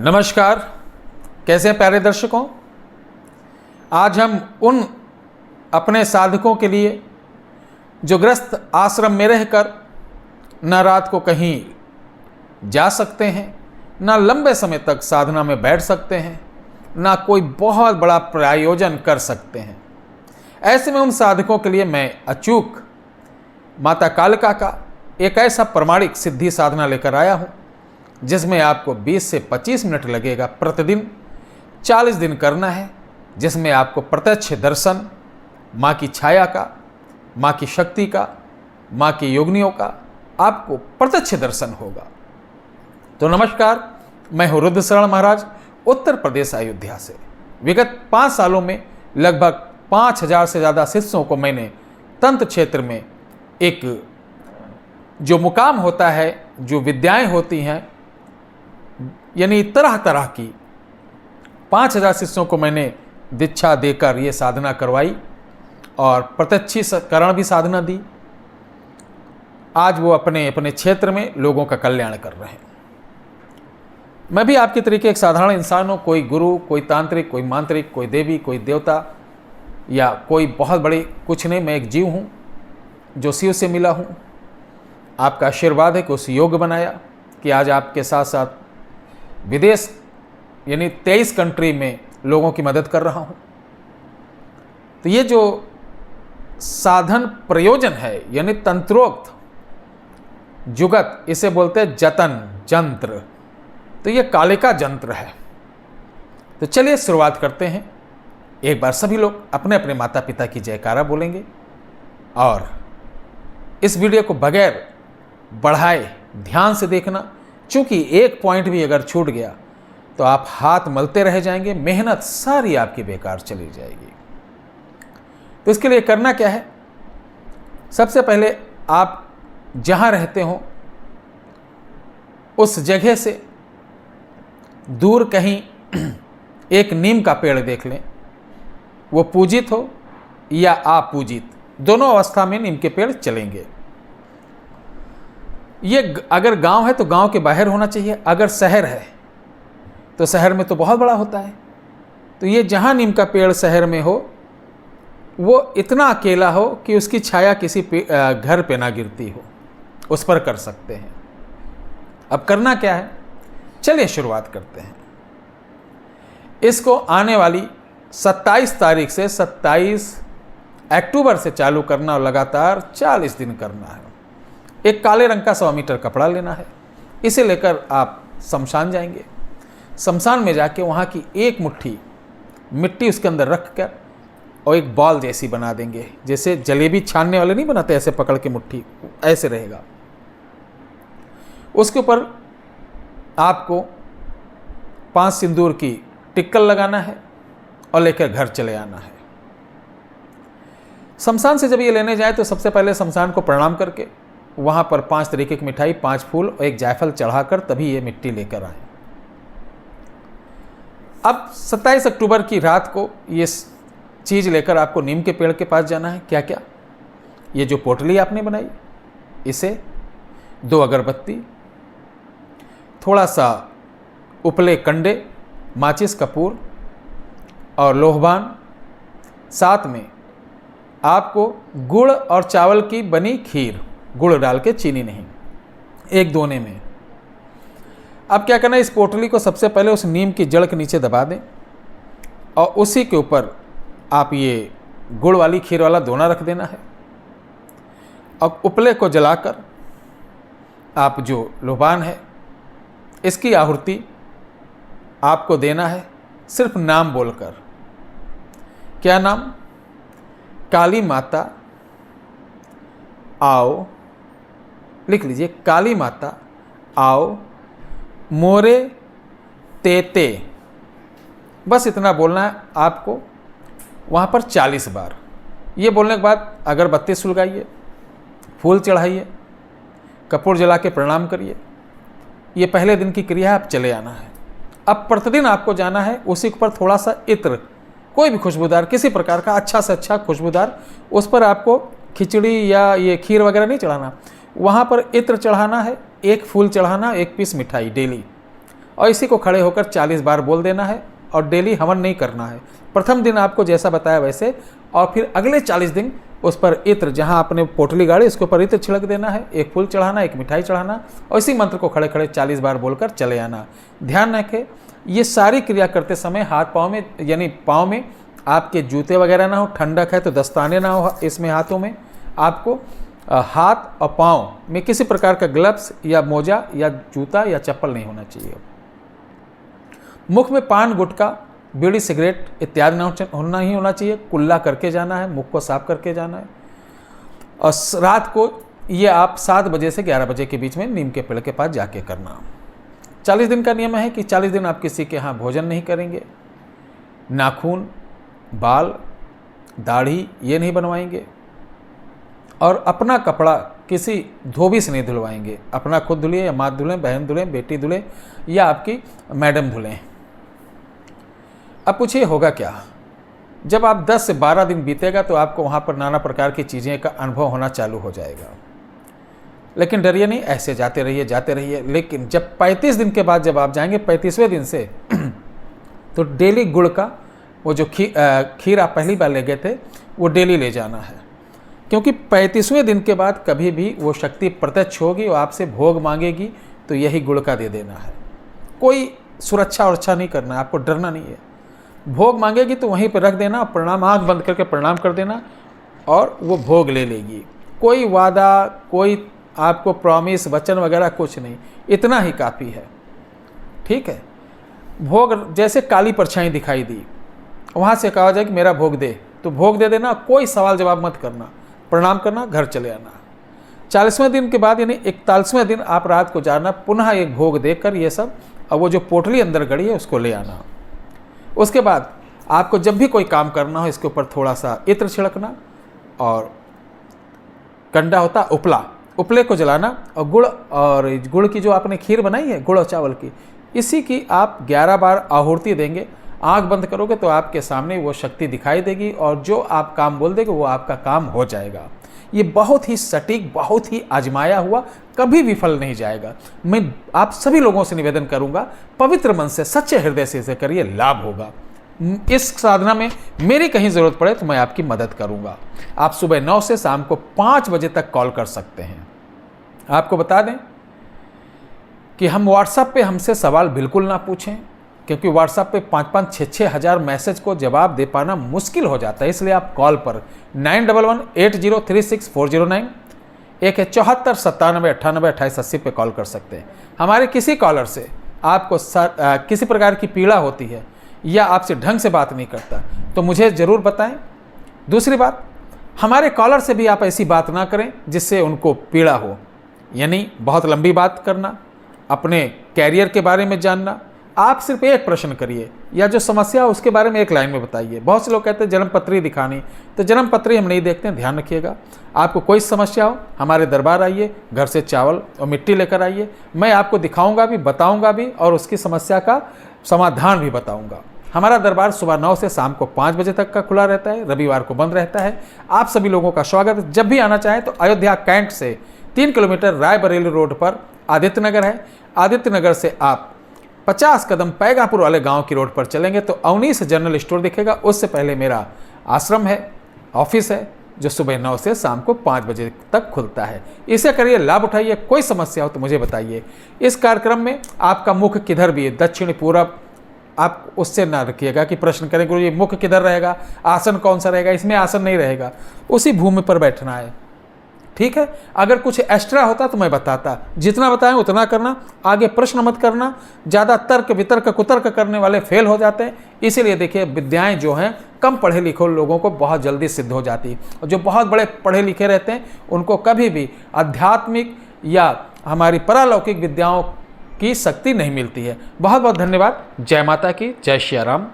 नमस्कार, कैसे हैं प्यारे दर्शकों। आज हम उन अपने साधकों के लिए जो ग्रस्त आश्रम में रहकर न रात को कहीं जा सकते हैं, न लंबे समय तक साधना में बैठ सकते हैं, न कोई बहुत बड़ा प्रायोजन कर सकते हैं, ऐसे में उन साधकों के लिए मैं अचूक माता कालिका का एक ऐसा प्रमाणिक सिद्धि साधना लेकर आया हूँ जिसमें आपको 20 से 25 मिनट लगेगा। प्रतिदिन 40 दिन करना है, जिसमें आपको प्रत्यक्ष दर्शन माँ की छाया का, माँ की शक्ति का, माँ की योगिनियों का आपको प्रत्यक्ष दर्शन होगा। तो नमस्कार, मैं हूँ रुद्रशरण महाराज, उत्तर प्रदेश अयोध्या से। विगत 5 सालों में लगभग 5000 से ज़्यादा शिष्यों को मैंने तंत्र क्षेत्र में एक जो मुकाम होता है, जो विद्याएं होती हैं, यानी तरह तरह की 5000 शिष्यों को मैंने दीक्षा देकर ये साधना करवाई और प्रत्यक्षीकरण भी साधना दी। आज वो अपने अपने क्षेत्र में लोगों का कल्याण कर रहे हैं। मैं भी आपके तरीके एक साधारण इंसान हूँ, कोई गुरु, कोई तांत्रिक, कोई मांत्रिक, कोई देवी, कोई देवता या कोई बहुत बड़ी कुछ नहीं। मैं एक जीव हूँ जो शिव से मिला हूँ। आपका आशीर्वाद है कि उस योग बनाया कि आज आपके साथ साथ विदेश यानी 23 कंट्री में लोगों की मदद कर रहा हूँ। तो ये जो साधन प्रयोजन है यानी तंत्रोक्त जुगत, इसे बोलते हैं जतन जंत्र। तो ये कालिका जंत्र है। तो चलिए शुरुआत करते हैं। एक बार सभी लोग अपने अपने माता पिता की जयकारा बोलेंगे और इस वीडियो को बगैर बढ़ाए ध्यान से देखना, क्योंकि एक पॉइंट भी अगर छूट गया तो आप हाथ मलते रह जाएंगे, मेहनत सारी आपकी बेकार चली जाएगी। तो इसके लिए करना क्या है, सबसे पहले आप जहां रहते हो उस जगह से दूर कहीं एक नीम का पेड़ देख लें। वो पूजित हो या अपूजित, दोनों अवस्था में नीम के पेड़ चलेंगे। ये अगर गांव है तो गांव के बाहर होना चाहिए, अगर शहर है तो शहर में तो बहुत बड़ा होता है। तो ये जहां नीम का पेड़ शहर में हो वो इतना अकेला हो कि उसकी छाया किसी घर पे ना गिरती हो, उस पर कर सकते हैं। अब करना क्या है, चलिए शुरुआत करते हैं। इसको आने वाली 27 तारीख से 27 अक्टूबर से चालू करना और लगातार 40 दिन करना है। एक काले रंग का 100 मीटर कपड़ा लेना है। इसे लेकर आप शमशान जाएंगे। शमशान में जाके वहाँ की एक मुट्ठी मिट्टी उसके अंदर रख कर और एक बॉल जैसी बना देंगे, जैसे जलेबी छानने वाले नहीं बनाते, ऐसे पकड़ के मुट्ठी ऐसे रहेगा। उसके ऊपर आपको 5 सिंदूर की टिक्कल लगाना है और लेकर घर चले आना है। शमशान से जब ये लेने जाए तो सबसे पहले शमशान को प्रणाम करके वहाँ पर 5 तरीके की मिठाई, 5 फूल और 1 जायफल चढ़ाकर तभी ये मिट्टी लेकर आए। अब 27 अक्टूबर की रात को ये चीज़ लेकर आपको नीम के पेड़ के पास जाना है। क्या क्या, ये जो पोटली आपने बनाई, इसे 2 अगरबत्ती, थोड़ा सा उपले कंडे, माचिस, कपूर और लोहबान, साथ में आपको गुड़ और चावल की बनी खीर, गुड़ डाल के, चीनी नहीं, एक दोने में। अब क्या करना है, इस पोटली को सबसे पहले उस नीम की जड़ के नीचे दबा दें और उसी के ऊपर आप ये गुड़ वाली खीर वाला दोना रख देना है। और उपले को जलाकर आप जो लोबान है इसकी आहुति आपको देना है, सिर्फ नाम बोलकर। क्या नाम, काली माता आओ, लिख लीजिए, काली माता आओ मोरे तेते, बस इतना बोलना है आपको वहाँ पर 40 बार। ये बोलने के बाद अगरबत्ती सुलगाइए, फूल चढ़ाइए, कपूर जला के प्रणाम करिए। ये पहले दिन की क्रिया है, आप चले आना है। अब प्रतिदिन आपको जाना है, उसी के ऊपर थोड़ा सा इत्र, कोई भी खुशबूदार, किसी प्रकार का अच्छा से अच्छा खुशबूदार, उस पर आपको खिचड़ी या ये खीर वगैरह नहीं चढ़ाना, वहाँ पर इत्र चढ़ाना है, 1 फूल चढ़ाना, 1 पीस मिठाई डेली, और इसी को खड़े होकर 40 बार बोल देना है और डेली हवन नहीं करना है। प्रथम दिन आपको जैसा बताया वैसे, और फिर अगले 40 दिन उस पर इत्र, जहाँ आपने पोटली गाड़ी उसके ऊपर इत्र छिड़क देना है, एक फूल चढ़ाना, एक मिठाई चढ़ाना, और इसी मंत्र को खड़े खड़े 40 बार बोलकर चले आना। ध्यान रखें, ये सारी क्रिया करते समय हाथ पाँव में, यानी पाँव में आपके जूते वगैरह ना हो, ठंडक है तो दस्ताने ना हो इसमें हाथों में, आपको हाथ और पाँव में किसी प्रकार का ग्लव्स या मोजा या जूता या चप्पल नहीं होना चाहिए। मुख में पान, गुटखा, बीड़ी, सिगरेट इत्यादि नहीं होना चाहिए। कुल्ला करके जाना है, मुख को साफ करके जाना है। और रात को ये आप 7 बजे से 11 बजे के बीच में नीम के पेड़ के पास जाके करना। 40 दिन का नियम है कि 40 दिन आप किसी के यहाँ भोजन नहीं करेंगे, नाखून, बाल, दाढ़ी ये नहीं बनवाएंगे, और अपना कपड़ा किसी धोबी से नहीं धुलवाएंगे। अपना खुद धुलिए या माँ धुलें, बहन धुलें, बेटी धुलें या आपकी मैडम धुलें। अब पूछिए होगा क्या? जब आप 10 से 12 दिन बीतेगा तो आपको वहाँ पर नाना प्रकार की चीज़ें का अनुभव होना चालू हो जाएगा। लेकिन डरिए नहीं, ऐसे जाते रहिए। लेकिन जब 35 दिन के बाद जब आप जाएंगे 35वें दिन से तो डेली गुड़ का वो जो खीर आप पहली बार ले गए थे वो डेली ले जाना है, क्योंकि 35वें दिन के बाद कभी भी वो शक्ति प्रत्यक्ष होगी और आपसे भोग मांगेगी तो यही गुड़ का दे देना है। कोई सुरक्षा उरक्षा नहीं करना है, आपको डरना नहीं है। भोग मांगेगी तो वहीं पर रख देना, प्रणाम, आँख बंद करके प्रणाम कर देना और वो भोग ले लेगी। कोई वादा, कोई आपको प्रॉमिस, वचन वगैरह कुछ नहीं, इतना ही काफ़ी है। ठीक है, भोग जैसे काली परछाई दिखाई दी, वहाँ से कहा जाए कि मेरा भोग दे, तो भोग दे देना, कोई सवाल जवाब मत करना, प्रणाम करना, घर चले आना। 40वें दिन के बाद यानी 41वें दिन आप रात को जाना, पुनः एक भोग देकर ये सब, और वो जो पोटली अंदर गड़ी है उसको ले आना। उसके बाद आपको जब भी कोई काम करना हो इसके ऊपर थोड़ा सा इत्र छिड़कना, और कंडा होता उपला, उपले को जलाना, और गुड़ की जो आपने खीर बनाई है गुड़ और चावल की, इसी की आप 11 बार आहुति देंगे। आंख बंद करोगे तो आपके सामने वो शक्ति दिखाई देगी और जो आप काम बोल देंगे वो आपका काम हो जाएगा। ये बहुत ही सटीक, बहुत ही आजमाया हुआ, कभी विफल नहीं जाएगा। मैं आप सभी लोगों से निवेदन करूंगा, पवित्र मन से, सच्चे हृदय से इसे करिए, लाभ होगा। इस साधना में मेरी कहीं ज़रूरत पड़े तो मैं आपकी मदद करूंगा। आप सुबह 9 से शाम को 5 बजे तक कॉल कर सकते हैं। आपको बता दें कि हम व्हाट्सएप पे हमसे सवाल बिल्कुल ना पूछें, क्योंकि व्हाट्सएप पे 5-5, 6-6 हज़ार मैसेज को जवाब दे पाना मुश्किल हो जाता है। इसलिए आप कॉल पर 9118036409, एक है 7497982880 पे कॉल कर सकते हैं। हमारे किसी कॉलर से आपको किसी प्रकार की पीड़ा होती है या आपसे ढंग से बात नहीं करता तो मुझे ज़रूर बताएं। दूसरी बात, हमारे कॉलर से भी आप ऐसी बात ना करें जिससे उनको पीड़ा हो, यानी बहुत लंबी बात करना, अपने कैरियर के बारे में जानना। आप सिर्फ एक प्रश्न करिए या जो समस्या है उसके बारे में एक लाइन में बताइए। बहुत से लोग कहते हैं जन्मपत्री दिखानी, तो जन्मपत्री हम नहीं देखते हैं, ध्यान रखिएगा। आपको कोई समस्या हो हमारे दरबार आइए, घर से चावल और मिट्टी लेकर आइए, मैं आपको दिखाऊंगा भी, बताऊंगा भी और उसकी समस्या का समाधान भी बताऊंगा। हमारा दरबार सुबह 9 से शाम को 5 बजे तक का खुला रहता है, रविवार को बंद रहता है। आप सभी लोगों का स्वागत है। जब भी आना चाहें तो अयोध्या कैंट से 3 किलोमीटर रायबरेली रोड पर आदित्य नगर है। आदित्य नगर से आप 50 कदम पैगापुर वाले गांव की रोड पर चलेंगे तो अवनीश जनरल स्टोर दिखेगा। उससे पहले मेरा आश्रम है, ऑफिस है, जो सुबह 9 से शाम को 5 बजे तक खुलता है। इसे करिए, लाभ उठाइए। कोई समस्या हो तो मुझे बताइए। इस कार्यक्रम में आपका मुख किधर भी है, दक्षिण, पूरब, आप उससे ना रखिएगा कि प्रश्न करें गुरु जी मुख किधर रहेगा, आसन कौन सा रहेगा। इसमें आसन नहीं रहेगा, उसी भूमि पर बैठना है। ठीक है, अगर कुछ एक्स्ट्रा होता तो मैं बताता, जितना बताएं उतना करना, आगे प्रश्न मत करना। ज़्यादा तर्क वितर्क कुतर्क करने वाले फेल हो जाते हैं। इसीलिए देखिए, विद्याएं जो हैं कम पढ़े लिखे लोगों को बहुत जल्दी सिद्ध हो जाती, और जो बहुत बड़े पढ़े लिखे रहते हैं उनको कभी भी आध्यात्मिक या हमारी परालौकिक विद्याओं की शक्ति नहीं मिलती है। बहुत बहुत धन्यवाद। जय माता की, जय श्री राम।